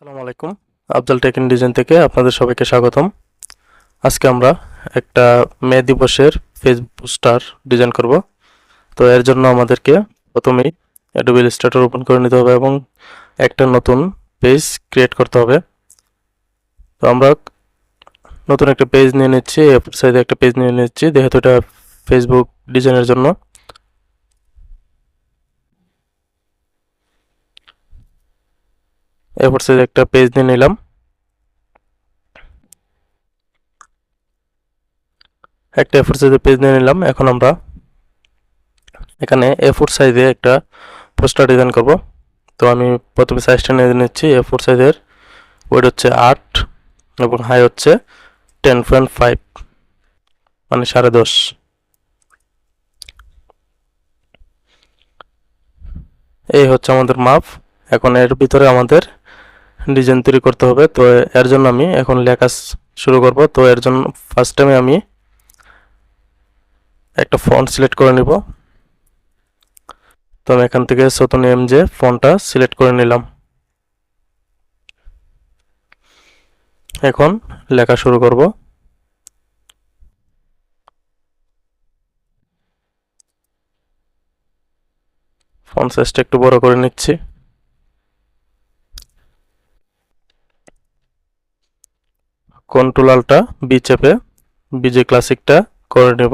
আসসালামু আলাইকুম। Afzal take in design থেকে আপনাদের সবাইকে স্বাগতম। আজকে আমরা একটা মে দিবসের ফেসবুক পোস্টার ডিজাইন করব। তো এর জন্য আমাদেরকে প্রথমেই অ্যাডোবি ইলাস্ট্রেটর ওপেন করে নিতে হবে এবং একটা নতুন পেজ ক্রিয়েট করতে হবে। তো আমরা নতুন একটা পেজ নিয়ে নিচ্ছি, এ4 সাইজে একটা পেজ নিয়ে নিচ্ছি যেহেতু এটা ফেসবুক ডিজাইনের জন্য। এ4 সাইজে একটা পেজ নিয়ে নিলাম। একটা এ4 সাইজের পেজ নিয়ে নিলাম। এখন আমরা এখানে এ4 সাইজে একটা পোস্টার ডিজাইন করব। তো আমি প্রথমে সাইজটা নিয়ে নিচ্ছি। এ4 সাইজের ওয়েট হচ্ছে 8 এবং হাই হচ্ছে 10.5, মানে 10.5। এই হচ্ছে আমাদের মাপ। এখন এর ভিতরে আমাদের ডিজাইন তৈরি করতে হবে। তো এর জন্য আমি এখন লেখা শুরু করব। তো এর জন্য ফার্স্ট টাইমে আমি একটা ফন্ট সিলেক্ট করে নিব। তো আমি এখান থেকে সতন এমজে ফন্টটা সিলেক্ট করে নিলাম। এখন লেখা শুরু করব। ফন্ট সাইজটা একটু বড় করে নিচ্ছি। কন্ট্রোল আল্টা বি চেপে বিজে ক্লাসিকটা করে নেব।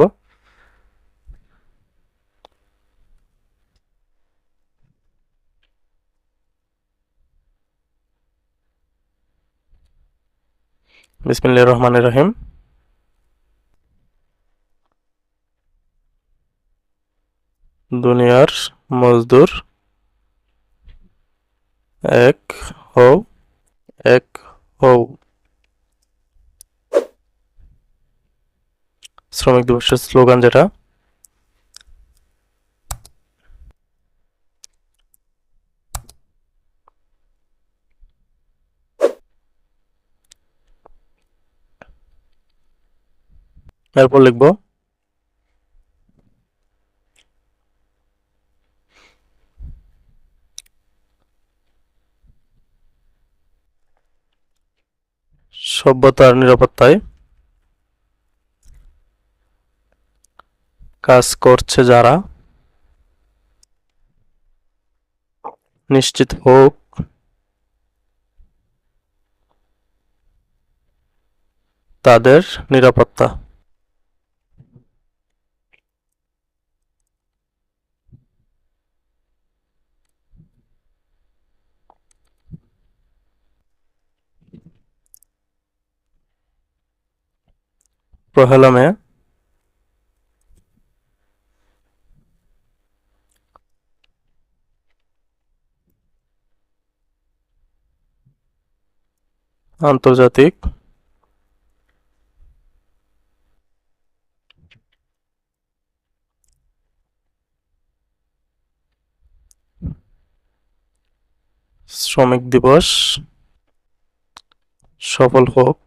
বিসমিল্লাহির রহমানির রহিম। দুনিয়ার মজদুর এক হও, এক হও। শ্রমিক দিবসের স্লোগান যেটা। এরপর লিখব সভ্যতার নিরাপত্তায় কাজ করছে যারা, নিশ্চিত হোক তাদের নিরাপত্তা। পহেলা মে আন্তর্জাতিক শ্রমিক দিবস সফল হোক।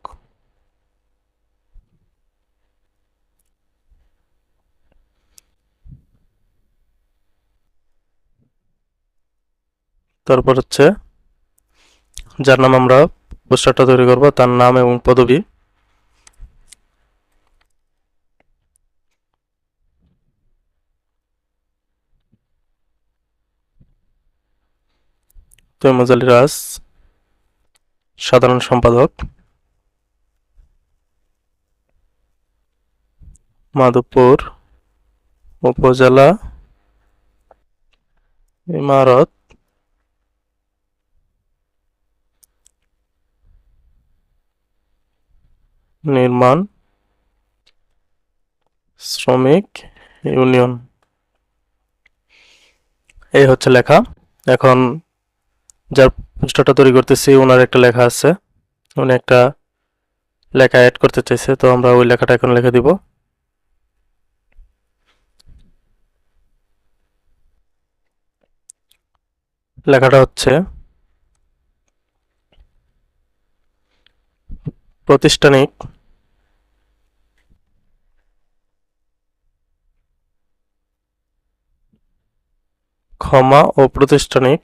তারপর হচ্ছে যার নাম আমরা পোস্টারটা তৈরি করব তার নাম এবং পদবি। তৈমুজ আলী রাজ, সাধারণ সম্পাদক, মাধবপুর উপজেলা ইমারত নির্মাণ শ্রমিক ইউনিয়ন। এই হচ্ছে লেখা। এখন যার পোস্টারটা তৈরি করতেছি ওনার একটা লেখা আছে, উনি একটা লেখা অ্যাড করতে চাইছে। তো আমরা ওই লেখাটা এখন লিখে দিব। লেখাটা হচ্ছে প্রাতিষ্ঠানিক ক্ষমা ও প্রাতিষ্ঠানিক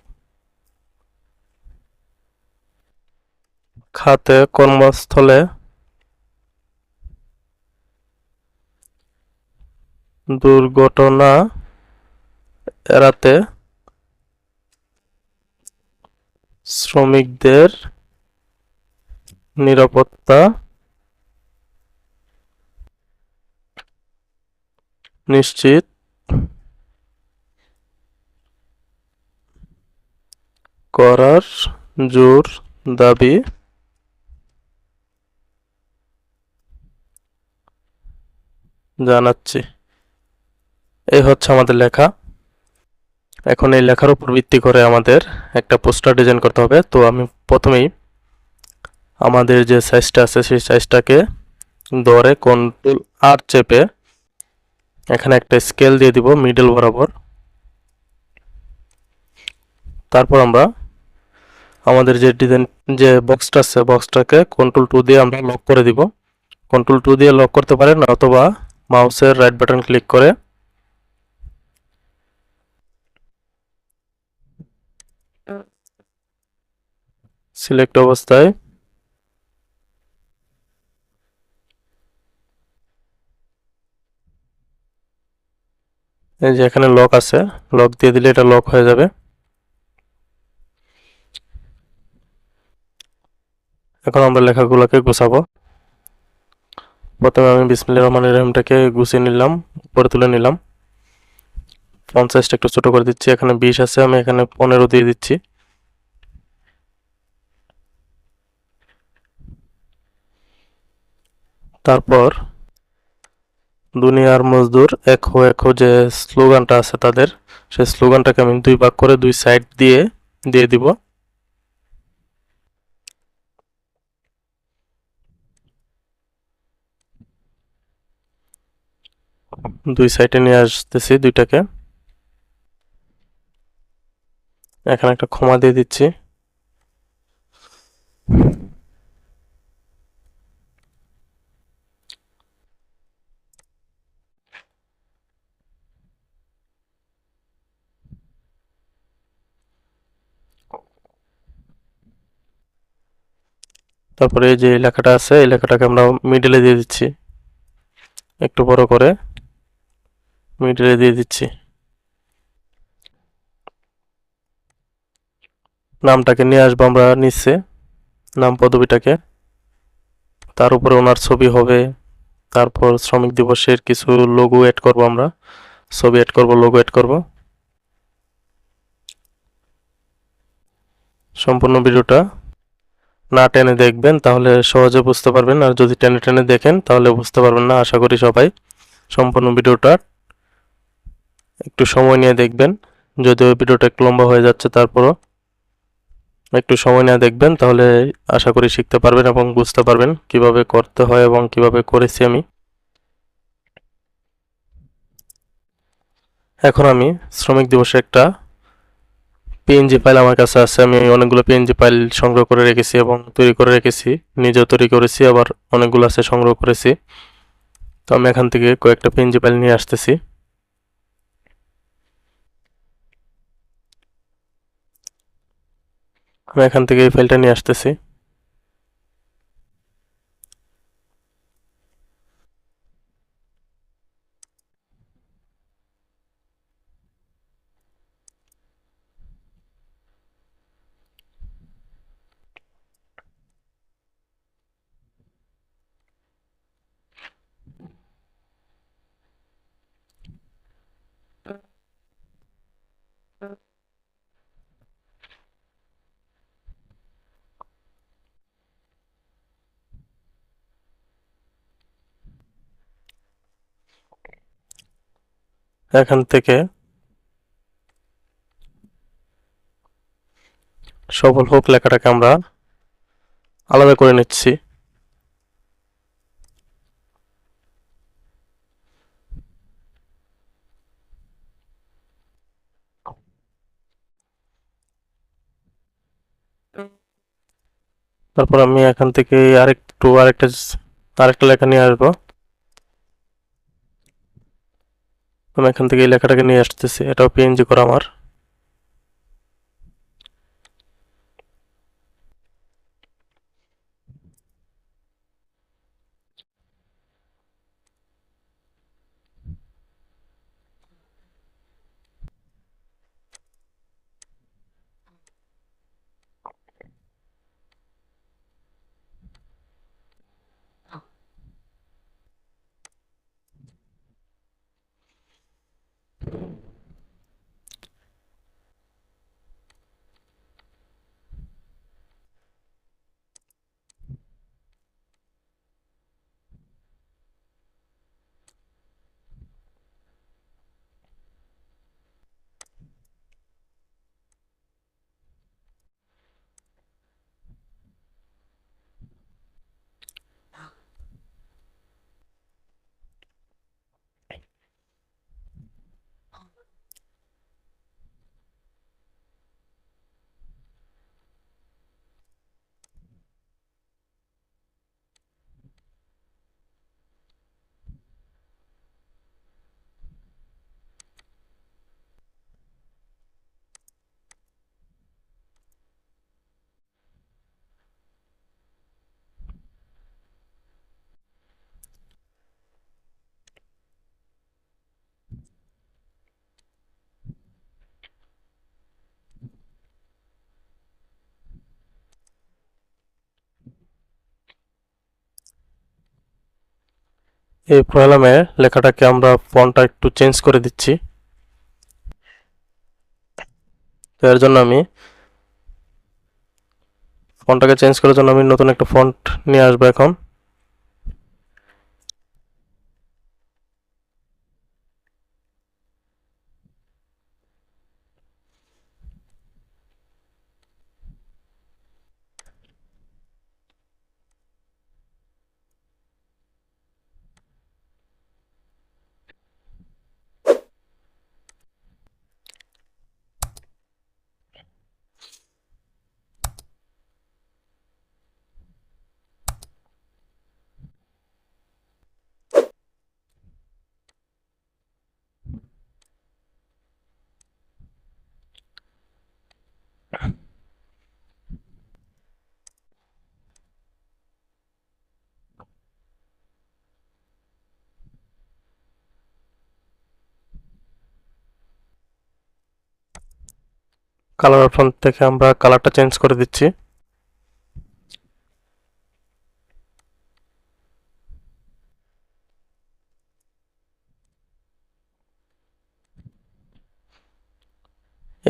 খাতে কর্মস্থলে দুর্ঘটনা এড়াতে শ্রমিকদের নিরাপত্তা নিশ্চিত করার জোর দাবি জানাচ্ছি। এই হচ্ছে আমাদের লেখা। এখন এই লেখার উপর ভিত্তি করে আমাদের একটা পোস্টার ডিজাইন করতে হবে। তো আমি প্রথমেই আমাদের যে সাইজটা আছে সেই সাইজটাকে ধরে কন্ট্রোল আর চেপে এখানে একটা স্কেল দিয়ে দিব মিডল বরাবর। তারপর আমরা আমাদের যে ডিজাইন যে বক্সটা আছে বক্সটাকে কন্ট্রোল 2 দিয়ে আমরা লক করে দিব। কন্ট্রোল 2 দিয়ে লক করতে পারেন অথবা মাউসের রাইট বাটন ক্লিক করে সিলেক্ট অবস্থায় এই যে এখানে লক আছে, লক দিয়ে দিলে এটা লক হয়ে যাবে। এখন আমরা লেখাগুলোকে গুছাবো। প্রথমে আমি বিসমিল্লাহির রহমানির রহিমটাকে গুছিয়ে নিলাম, উপরে তুলে নিলাম। ফন্ট সাইজটা একটু ছোট করে দিচ্ছি। এখানে 20 আছে, আমি এখানে 15 দিয়ে দিচ্ছি। তারপর দুনিয়ার মজদুর এক হো যে স্লোগানটা আছে তাদের, সেই স্লোগানটাকে আমি 2 ভাগ করে 2 সাইড দিয়ে দিব। দুই সাইডে নিয়ে আসতেছি দুইটাকে। এখানে একটা কমা দিয়ে দিচ্ছি। তারপরে এই যে লেখাটা আছে এই লেখাটাকে আমরা মিডলে দিয়ে দিচ্ছি, একটু বড় করে মিডলে দিয়ে দিচ্ছি। নামটাকে নিয়ে আসবো আমরা নিচে, নাম পদবিটাকে, তার উপরে ওনার ছবি হবে। তারপর শ্রমিক দিবসের কিছু লোগো এড করব, আমরা ছবি এড করব, লোগো এড করব। সম্পূর্ণ ভিডিওটা না টেনে দেখবেন তাহলে সহজে বুঝতে পারবেন, আর যদি টেনে টেনে দেখেন তাহলে বুঝতে পারবেন না। আশা করি সবাই সম্পূর্ণ ভিডিওটা একটু সময় নিয়ে দেখবেন। যদিও ভিডিওটা একটু লম্বা হয়ে যাচ্ছে তারপরও একটু সময় নিয়ে দেখবেন, তাহলে আশা করি শিখতে পারবেন এবং বুঝতে পারবেন কিভাবে করতে হয় এবং কিভাবে করেছি আমি। এখন আমি শ্রমিক দিবসে একটা পিএনজি ফাইল আমার কাছে আছে, আমি অনেকগুলো পিএনজি ফাইল সংগ্রহ করে রেখেছি এবং তৈরি করে রেখেছি, নিজেও তৈরি করেছি, আবার অনেকগুলো আছে সংগ্রহ করেছি। তো আমি এখান থেকে কয়েকটা পিএনজি ফাইল নিয়ে আসতেছি। আমি এখান থেকে এই ফাইলটা নিয়ে আসতেছি। এখান থেকে সফল হোক লেখাটাকে আমরা আলাদা করে নিচ্ছি। তারপর আমি এখান থেকে আরেকটা লেখা নিয়ে আসবো। আমি এখান থেকে এই লেখাটাকে নিয়ে আসতেছি, এটাও পিএনজি করা আমার। এই প্রোগ্রামে লেখাটাকে আমরা ফন্টটা একটু চেঞ্জ করে দিচ্ছি। তো এর জন্য আমি ফন্টটাকে চেঞ্জ করার জন্য আমি নতুন একটা ফন্ট নিয়ে আসবো এখন। কালার অপশন থেকে আমরা কালারটা চেঞ্জ করে দিচ্ছি।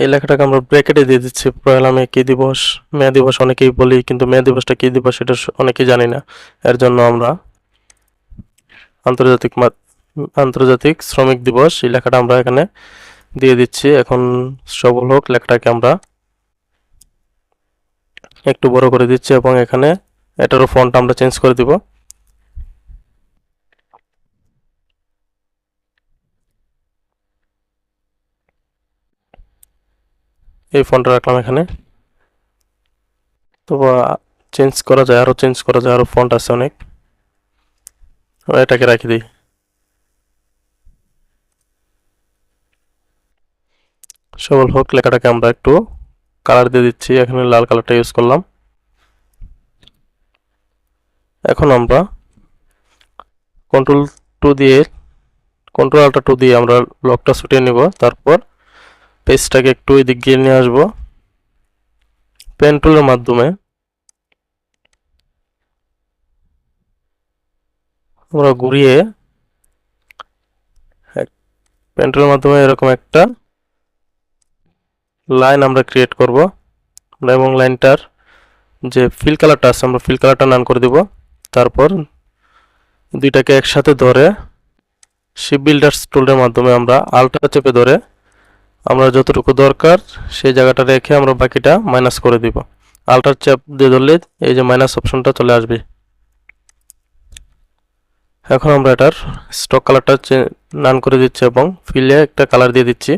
এই লেখাটাকে আমরা ব্র্যাকেটে দিয়ে দিচ্ছি। প্রোগ্রামে কি দিবস, মে দিবস অনেকেই বলি, কিন্তু মে দিবসটা কি দিবস সেটা অনেকেই জানি না। এর জন্য আমরা আন্তর্জাতিক শ্রমিক দিবস এই লেখাটা আমরা এখানে দিয়ে দিচ্ছি। এখন সবল হোক লেখাটাকে আমরা একটু বড় করে দিচ্ছি এবং এখানে এটারও ফন্ট আমরা চেঞ্জ করে দিব। এই ফন্টটা রাখলাম এখানে। তো চেঞ্জ করা যায়, আরো চেঞ্জ করা যায়, আরো ফন্ট আছে অনেক। এটাকে রাখি দিই। সবল হোক লেখাটাকে আমরা একটু কালার দিয়ে দিচ্ছি, এখানে লাল কালারটা ইউজ করলাম। এখন আমরা কন্ট্রোল টু দিয়ে কন্ট্রোল আল্টা টু দিয়ে আমরা লকটা ছুটিয়ে নিব। তারপর পেজটাকে একটু এদিক গিয়ে নিয়ে আসবো। পেন টুলের মাধ্যমে আমরা ঘুরিয়ে পেন টুলের মাধ্যমে এরকম একটা লাইন আমরা ক্রিয়েট করব এবং লাইনটার যে ফিল কালারটা আছে আমরা ফিল কালারটা নান করে দিব। তারপর দুইটাকে একসাথে ধরে শিপ বিল্ডার্স টুলের মাধ্যমে আমরা আল্টা চেপে ধরে আমরা যতটুকু দরকার সেই জায়গাটা রেখে আমরা বাকিটা মাইনাস করে দিব। আল্টার চাপ দিয়ে ধরলে এই যে মাইনাস অপশনটা চলে আসবে। এখন আমরা এটার স্টক কালারটা নান করে দিচ্ছি এবং ফিলে একটা কালার দিয়ে দিচ্ছি।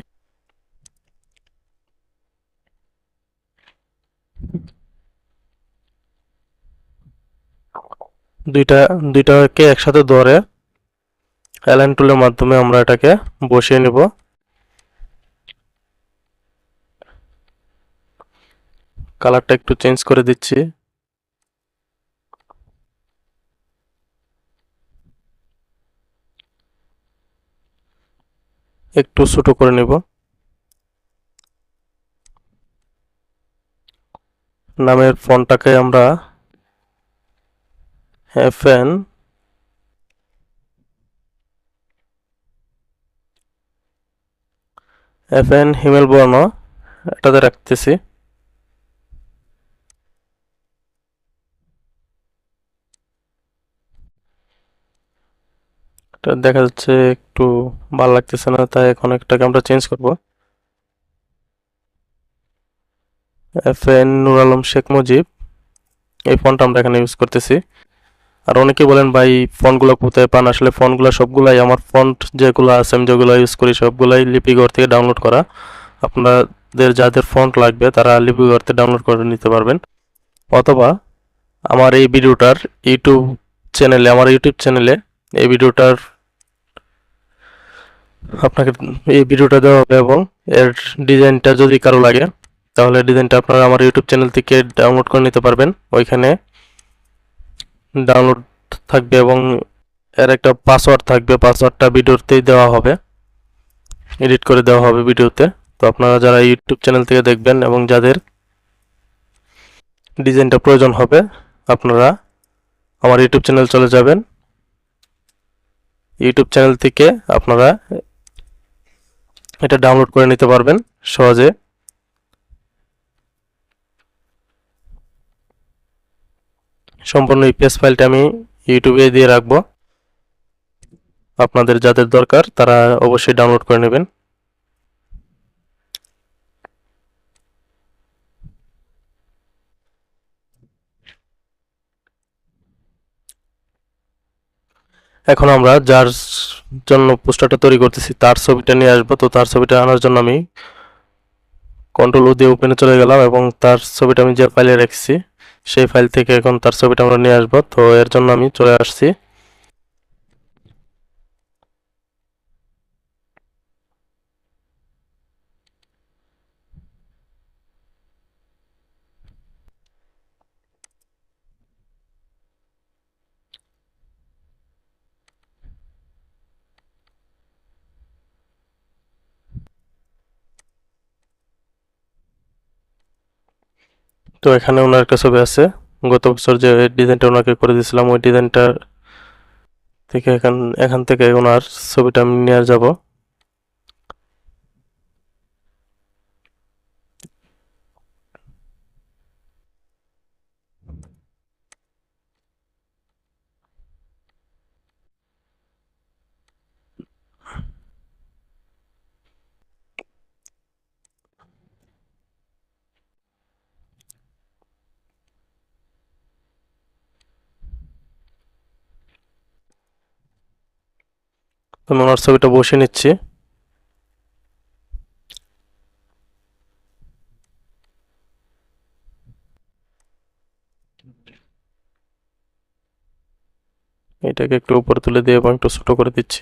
দুইটাকে একসাথে ধরে অ্যালাইন টুলের মাধ্যমে আমরা এটাকে বসিয়ে নিব। কালারটা একটু চেঞ্জ করে দিচ্ছি। একটু ছোট করে নিব। নামের ফন্টটাকে আমরা FN হিমেল বর্ণ এটাতে রাখতেছি। এটা দেখা যাচ্ছে একটু ভালো লাগতেছে না, তাই এখন একটাকে আমরা চেঞ্জ করব। নুর আলম শেখ মুজিব এই ফন্ট আমরা এখানে ইউজ করতেছি। আর অনেকে বলেন ভাই ফন্টগুলো কোথায় পান? আসলে ফন্টগুলো সবগুলাই আমার ফন্ট যেগুলো আছে আমি যেগুলো ইউজ করি সবগুলাই লিপিঘর থেকে ডাউনলোড করা। আপনাদের যাদের ফন্ট লাগবে তারা লিপিঘর থেকে ডাউনলোড করে নিতে পারবেন, অথবা আমার এই ভিডিওটার আমার ইউটিউব চ্যানেলে এই ভিডিওটার আপনাকে এই ভিডিওটা দেওয়া হবে এবং এর ডিজাইনটা যদি কারো লাগে তাহলে ডিজাইনটা আপনারা আমার ইউটিউব চ্যানেল থেকে ডাউনলোড করে নিতে পারবেন। ওইখানে ডাউনলোড থাকবে এবং এর একটা পাসওয়ার্ড থাকবে, পাসওয়ার্ডটা ভিডিওতেই দেওয়া হবে, এডিট করে দেওয়া হবে ভিডিওতে। তো আপনারা যারা ইউটিউব চ্যানেল থেকে দেখবেন এবং যাদের ডিজাইনটা প্রয়োজন হবে আপনারা আমার ইউটিউব চ্যানেল চলে যাবেন, ইউটিউব চ্যানেল থেকে আপনারা এটা ডাউনলোড করে নিতে পারবেন সহজে। সম্পূর্ণ ইপিএস ফাইলটা আমি ইউটিউবে দিয়ে রাখবো, আপনাদের যাদের দরকার তারা অবশ্যই ডাউনলোড করে নেবেন। এখন আমরা যার জন্য পোস্টারটা তৈরি করতেছি তার ছবিটা নিয়ে আসবো। তো তার ছবিটা আনার জন্য আমি কন্ট্রোল ও দিয়ে ওপেনে চলে গেলাম এবং তার ছবিটা আমি যে ফাইলে রেখেছি সেই ফাইল থেকে এখন তার ছবিটা আমরা নিয়ে আসবো। তো এর জন্য আমি চলে আসছি। তো এখানে ওনার একটা ছবি আছে, গত বছর যে ডিজাইনটা ওনাকে করে দিয়েছিলাম ওই ডিজাইনটা থেকে এখান এখান থেকে ওনার ছবিটা আমি নিয়ে যাব। আমি ওনার ছবিটা বসিয়ে নিচ্ছি। এটাকে একটু উপরে তুলে দিয়ে এবং একটু ছোট করে দিচ্ছি।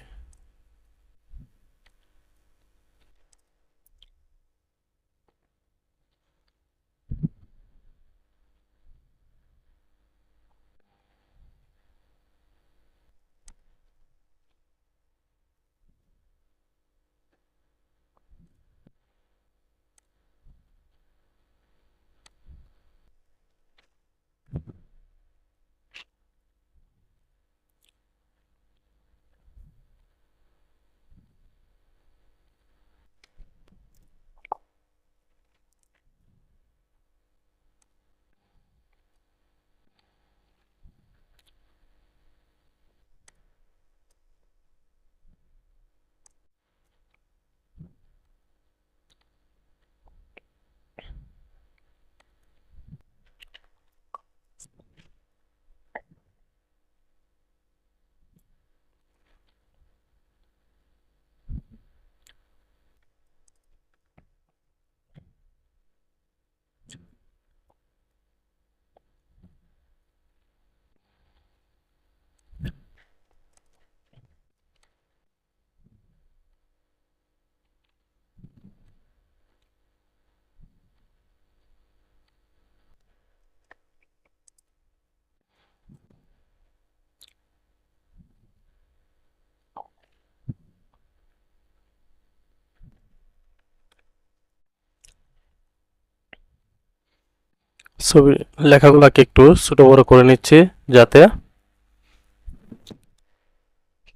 ছবি লেখাগুলোকে একটু ছোট বড় করে নিচ্ছি যাতে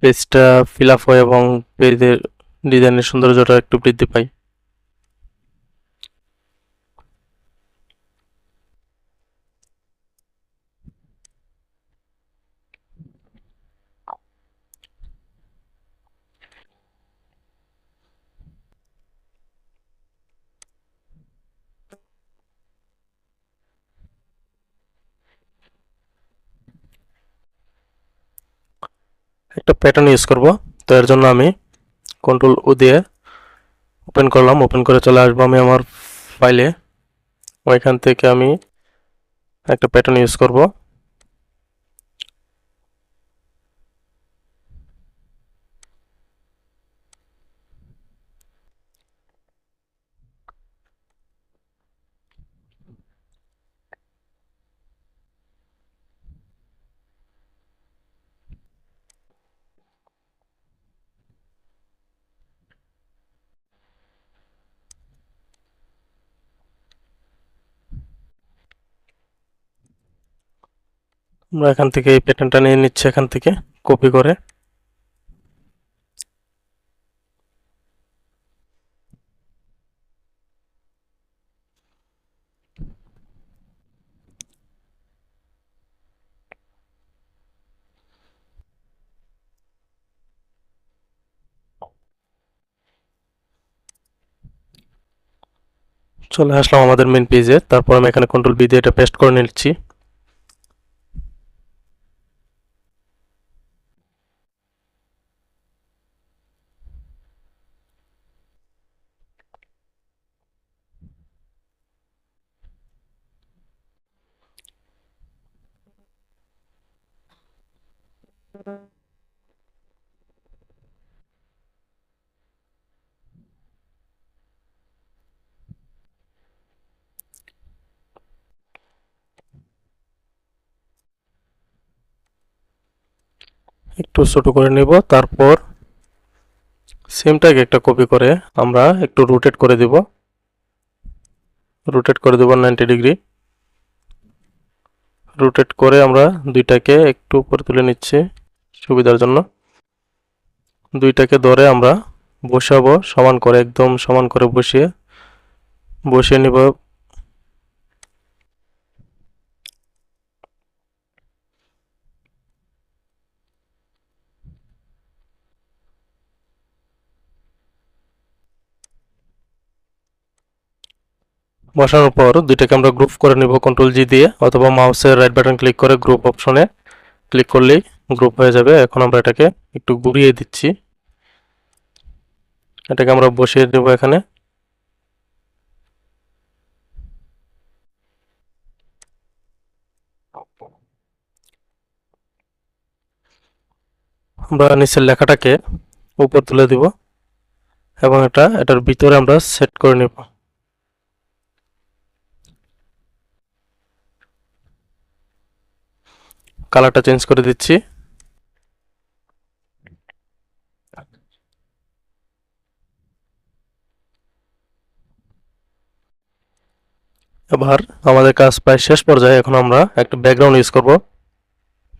পেজটা ফিল আপ হয় এবং পেজের ডিজাইনের সৌন্দর্যটা একটু বৃদ্ধি পায়। একটা প্যাটার্ন ইউজ করব। তো এর জন্য আমি কন্ট্রোল ও দিয়ে ওপেন করলাম, ওপেন করে চলে আসবো আমি আমার ফাইলে। ওইখান থেকে আমি একটা প্যাটার্ন ইউজ করব। আমরা এখান থেকে এই প্যাটার্নটা নিয়ে নিচ্ছি এখান থেকে কপি করে। চলে আসলাম আমাদের মেন পেজে। তারপর আমি এখানে কন্ট্রোল বি দিয়ে এটা পেস্ট করে নিচ্ছি। একটু ছোট করে নিব। তারপর সিমটাকে একটা কপি করে আমরা একটু রোটেট করে দেব 90 ডিগ্রি। রোটেট করে আমরা দুইটাকে একটু উপরে তুলে নিচ্ছি সুবিধার জন্য। দুইটাকে ধরে আমরা বসাবো সমান করে, একদম সমান করে বসিয়ে নিব। বসানোর পর দুইটাকে আমরা গ্রুপ করে নিব কন্ট্রোল জি দিয়ে, অথবা মাউসের রাইট বাটন ক্লিক করে গ্রুপ অপশনে ক্লিক করলেই গ্রুপ হয়ে যাবে। এখন আমরা এটাকে একটু ঘুরিয়ে দিচ্ছি। এটাকে আমরা বসিয়ে দেব এখানে। আমরা নিচের লেখাটাকে উপর তুলে দিব এবং এটার ভিতরে আমরা সেট করে নেব। কালারটা চেঞ্জ করে দিচ্ছি। এবার আমাদের কাজ প্রায় শেষ পর্যায়ে। এখন আমরা একটা ব্যাকগ্রাউন্ড ইউজ করব।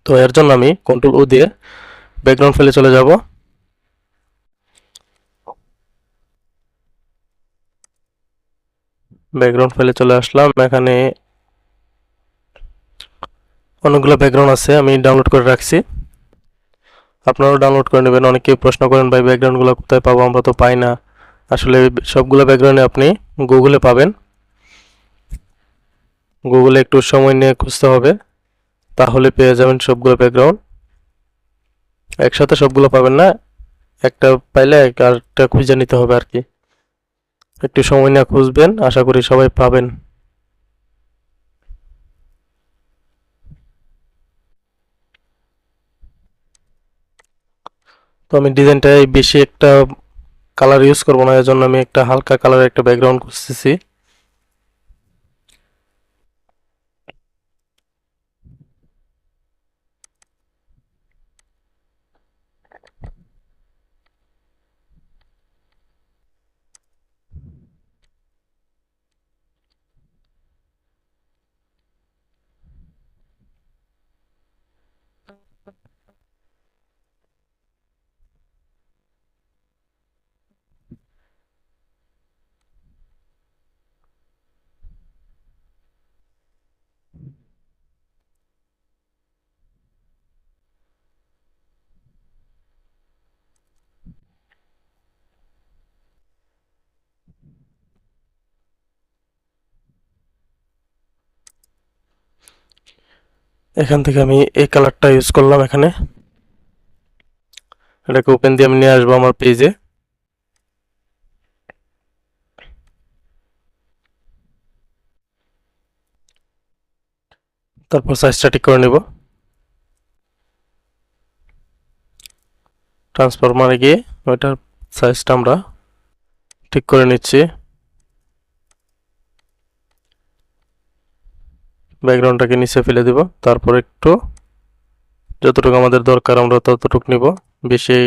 তো এর জন্য আমি কন্ট্রোল ও দিয়ে ব্যাকগ্রাউন্ড ফেলে চলে যাব। ব্যাকগ্রাউন্ড ফেলে চলে আসলাম। এখানে অনেকগুলো ব্যাকগ্রাউন্ড আছে, আমি ডাউনলোড করে রাখছি। আপনারাও ডাউনলোড করে নেবেন। অনেকে প্রশ্ন করেন ভাই ব্যাকগ্রাউন্ডগুলো কোথায় পাবো, আমরা তো পাই না। আসলে সবগুলো ব্যাকগ্রাউন্ডে আপনি গুগলে পাবেন। গুগলে একটু সময় নিয়ে খুঁজতে হবে, তাহলে পেয়ে যাবেন সবগুলো ব্যাকগ্রাউন্ড। একসাথে সবগুলো পাবেন না, একটা পাইলে আরেকটা খুঁজে নিতে হবে আর কি। একটু সময় নিয়ে খুঁজবেন, আশা করি সবাই পাবেন। তো আমি ডিজাইনটায় বেশি একটা কালার ইউজ করবো না, এজন্য আমি একটা হালকা কালারের একটা ব্যাকগ্রাউন্ড খুঁজতেছি। এখান থেকে আমি এই কালারটা ইউজ করলাম এখানে। এটাকে ওপেন দিয়ে আমি নিয়ে আসবো আমার পেজে। তারপর সাইজটা ঠিক করে নেব। ট্রান্সফরমারে গিয়ে ওইটার সাইজটা আমরা ঠিক করে নিচ্ছি। ব্যাকগ্রাউন্ডটাকে নিচে ফেলে দিব। তারপর একটু যতটুকু আমাদের দরকার আমরা ততটুকু নিব, বেশি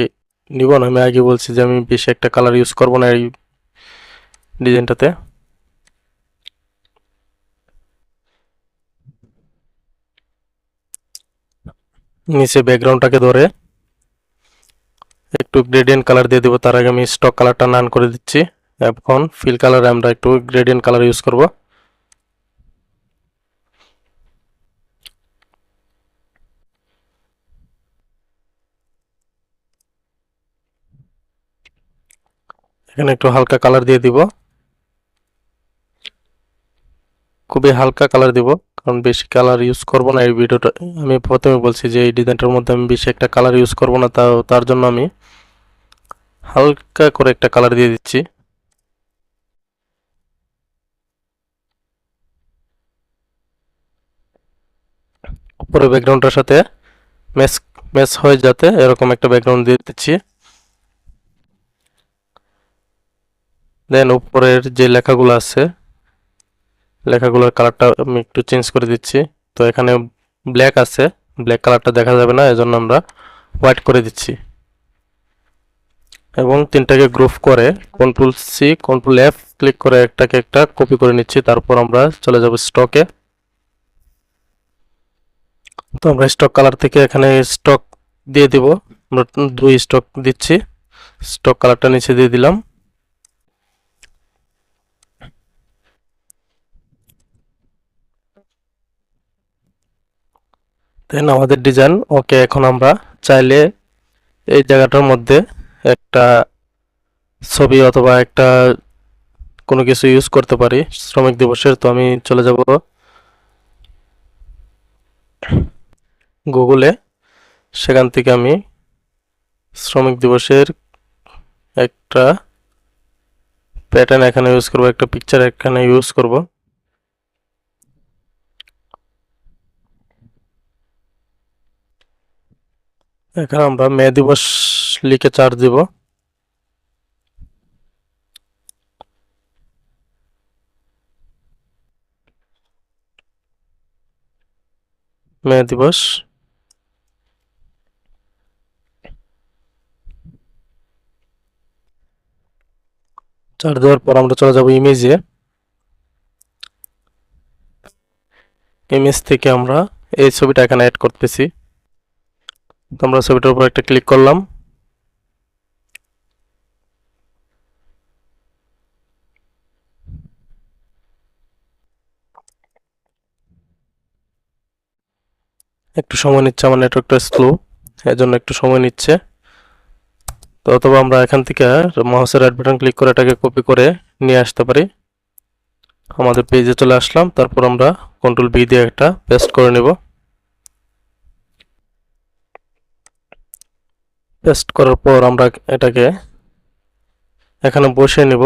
নিব না। আমি আগে বলছি যে আমি বেশি একটা কালার ইউজ করব না এই ডিজাইনটাতে। নিচে ব্যাকগ্রাউন্ডটাকে ধরে একটু গ্রেডিয়েন্ট কালার দিয়ে দেবো। তার আগে আমি স্টক কালারটা নান করে দিচ্ছি। এখন ফিল কালারে আমরা একটু গ্রেডিয়েন্ট কালার ইউজ করব। এখানে একটু হালকা কালার দিয়ে দিব। খুবই হালকা কালার দিব, কারণ বেশি কালার ইউজ করব না এই ভিডিওটা। আমি প্রথমে বলছি যে এই ডিজাইনটার মধ্যে আমি বেশি একটা কালার ইউজ করব না, তার জন্য আমি হালকা করে একটা কালার দিয়ে দিচ্ছি। উপরে ব্যাকগ্রাউন্ডটার সাথে ম্যাচ ম্যাচ হয়ে যাতে এরকম একটা ব্যাকগ্রাউন্ড দিয়ে দিচ্ছি। দেন উপরের যে লেখাগুলো আছে, লেখাগুলোর কালারটা আমি একটু চেঞ্জ করে দিচ্ছি। তো এখানে ব্ল্যাক আছে, ব্ল্যাক কালারটা দেখা যাবে না, এজন্য আমরা হোয়াইট করে দিচ্ছি। এবং তিনটাকে গ্রুপ করে control C control F click করে একটাকে একটা কপি করে নিচ্ছি। তারপর আমরা চলে যাব স্টকে। তো আমরা স্টক কালার থেকে এখানে স্টক দিয়ে দিব। আমরা 2 স্টক দিচ্ছি। স্টক কালারটা নিচে দিয়ে দিলাম। দেন আমাদের ডিজাইন ওকে। এখন আমরা চাইলে এই জায়গাটার মধ্যে একটা ছবি অথবা একটা কোনো কিছু ইউজ করতে পারি শ্রমিক দিবসের। তো আমি চলে যাব গুগলে, সেখান থেকে আমি শ্রমিক দিবসের একটা প্যাটার্ন এখানে ইউজ করব, একটা পিকচার এখানে ইউজ করব। এখানে আমরা মে দিবস লিখে চার্জ দিব। মে দিবস। চার্জ দেওয়ার পর আমরা চলে যাব ইমেজে। ইমেজ থেকে আমরা এই ছবিটা এখানে অ্যাড করতেছি। তো আমরা ছবিটার উপর একটা ক্লিক করলাম। একটু সময় নিচ্ছে, আমার নেটওয়ার্কটা স্লো, এর জন্য একটু সময় নিচ্ছে। তো অথবা আমরা এখান থেকে মাউসের রাইট বাটন ক্লিক করে এটাকে কপি করে নিয়ে আসতে পারি। আমাদের পেজে চলে আসলাম। তারপর আমরা কন্ট্রোল বি দিয়ে একটা পেস্ট করে নেব। পেস্ট করার পর আমরা এটাকে এখানে বসিয়ে নেব।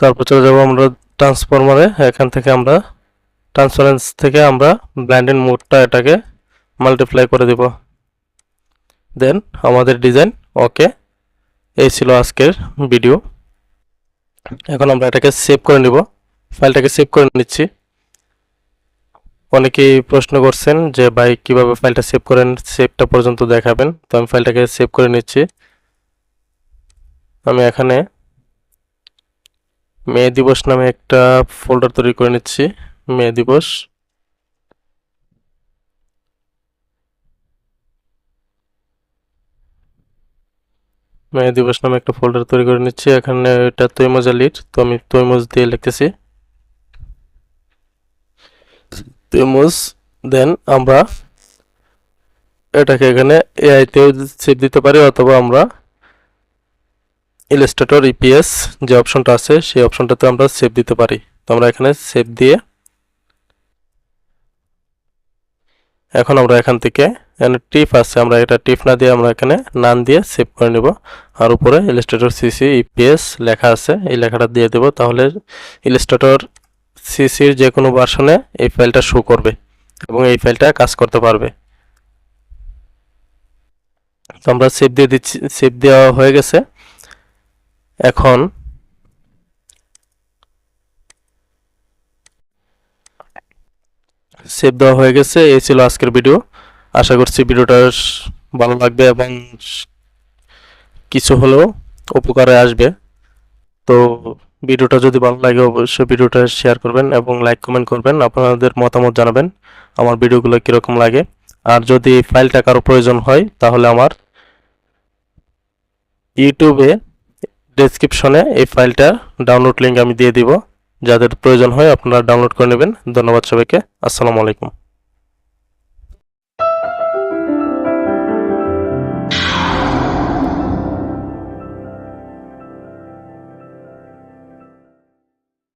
তারপর চলে যাব আমরা ট্রান্সফরমারে। এখান থেকে আমরা ট্রান্সপারেন্স থেকে আমরা ব্ল্যান্ডেড মোডটা এটাকে মাল্টিপ্লাই করে দেব। দেন আমাদের ডিজাইন ওকে। এই ছিল আজকের ভিডিও। এখন আমরা এটাকে সেভ করে নিব। ফাইলটাকে সেভ করে নিচ্ছি। অনেকেই প্রশ্ন করছেন যে ভাই কিভাবে ফাইলটা সেভ করেন, সেভটা পর্যন্ত দেখাবেন। তো আমি ফাইলটাকে সেভ করে নিচ্ছি। আমি এখানে মে দিবস নামে একটা ফোল্ডার তৈরি করে নিচ্ছি। মে দিবস। মে দিবস নামে একটা ফোল্ডার তৈরি করে নিচ্ছি। এখানে এটা তৈমুজ আলীর, তো আমি তৈমুজ দিয়ে লিখতেছি তৈমুজ। দেন আমরা এটাকে এখানে এআই তেও সেভ দিতে পারি, অথবা আমরা ইলাস্ট্রেটর ইপিএস যে অপশনটা আছে সেই অপশনটাতে আমরা সেভ দিতে পারি। তো আমরা এখানে সেভ দিয়ে এখন আমরা এখান থেকে এখানে টিপ আছে, আমরা এটা টিপ না দিয়ে আমরা এখানে নান দিয়ে সেভ করে নেব। আর উপরে ইলাস্ট্রেটর সিসি ইপিএস লেখা আছে, এই লেখাটা দিয়ে দেব। তাহলে ইলাস্ট্রেটর সিসির যে কোনো ভার্সনে এই ফাইলটা শো করবে এবং এই ফাইলটা কাজ করতে পারবে। তো আমরা সেভ দিয়ে দিচ্ছি, সেভ দেওয়া হয়ে গেছে। এখন সেভ দেওয়া হয়ে গেছে। এই ছিল আজকের ভিডিও। আশা করছি ভিডিওটা ভালো লাগবে এবং কিছু হলেও উপকারে আসবে। তো ভিডিওটা যদি ভালো লাগে অবশ্যই ভিডিওটা শেয়ার করবেন এবং লাইক কমেন্ট করবেন, আপনাদের মতামত জানাবেন আমার ভিডিওগুলো কীরকম লাগে। আর যদি ফাইলটা কারো প্রয়োজন হয় তাহলে আমার ইউটিউবে ডেসক্রিপশনে এই ফাইলটা ডাউনলোড লিঙ্ক আমি দিয়ে দিব, যাদের প্রয়োজন হয় আপনারা ডাউনলোড করে নেবেন। ধন্যবাদ সবাইকে, আসসালামু আলাইকুম।